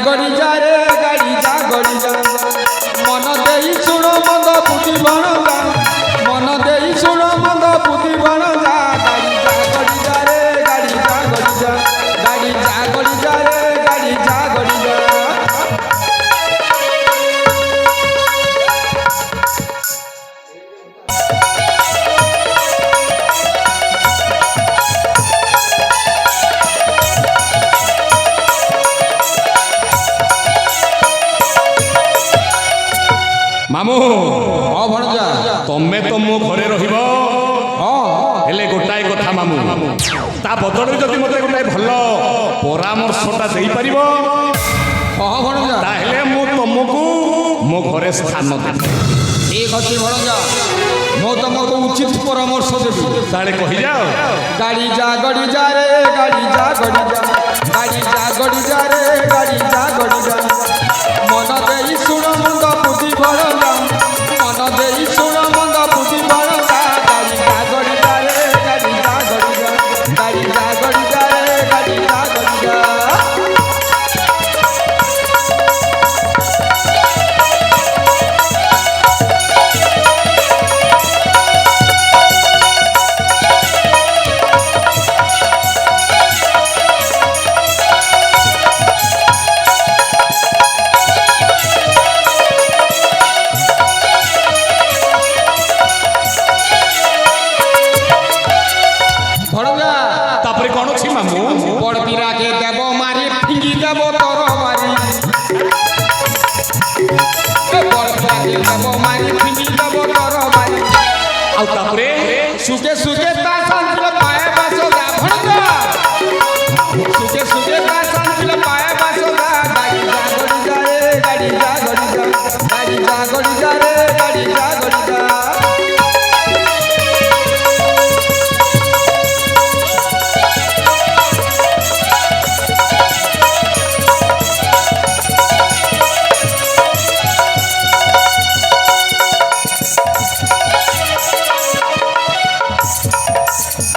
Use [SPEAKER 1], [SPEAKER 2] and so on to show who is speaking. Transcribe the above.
[SPEAKER 1] गड़ी जा रे गाड़ी जा गड़ी जा मन देई सुण मंद बुद्धि बण जा मन देई सुण मंद बुद्धि बण जा गाड़ी जा गड़ी जा रे गाड़ी जा गड़ी जा गाड़ी जा गड़ी जा रे गाड़ी जा गड़ी जा
[SPEAKER 2] मामू
[SPEAKER 1] हाँ भणजा
[SPEAKER 2] तमे तो मो घरे रहिब हेले गोटाए कथा मामू ता बदल जदि मते गोटाए भल परामर्शटा देई परिबो
[SPEAKER 1] हाँ भणजा
[SPEAKER 2] ताहेले मो तुमको मो घरे स्थान देबी
[SPEAKER 1] ठीक अच्छे भणजा मो तुमको उचित परामर्श देबी
[SPEAKER 2] ताले कहि जाओ
[SPEAKER 1] गाड़ी जा गड़ी जा रे गाड़ी जा गड़ी जा गाड़ी जा गड़ी जा रे गाड़ी जा गड़ी जा मन देई सुण मंद बुद्धि बण जा मन देई सुण मंद बुद्धि बण जा गाड़ी जा गड़ी जा रे गाड़ी जा गड़ी जा गाड़ी जा गड़ी जा रे गाड़ी जा गड़ी जा
[SPEAKER 2] तापरे कोन अछि मामू
[SPEAKER 1] बड़ पीरा के देव मारी फिंगी देव तोर मारी बड़ पीरा के देव मारी फिंगी देव तोर मारी
[SPEAKER 2] आ तापरे
[SPEAKER 1] सुके सुके ता संतल पाए बासोदा भणगा सुके सुके ता संतल पाए बासोदा गाड़ी जा गड़ी जा रे गाड़ी जा गड़ी जा गाड़ी जा गड़ी जा रे गाड़ी जा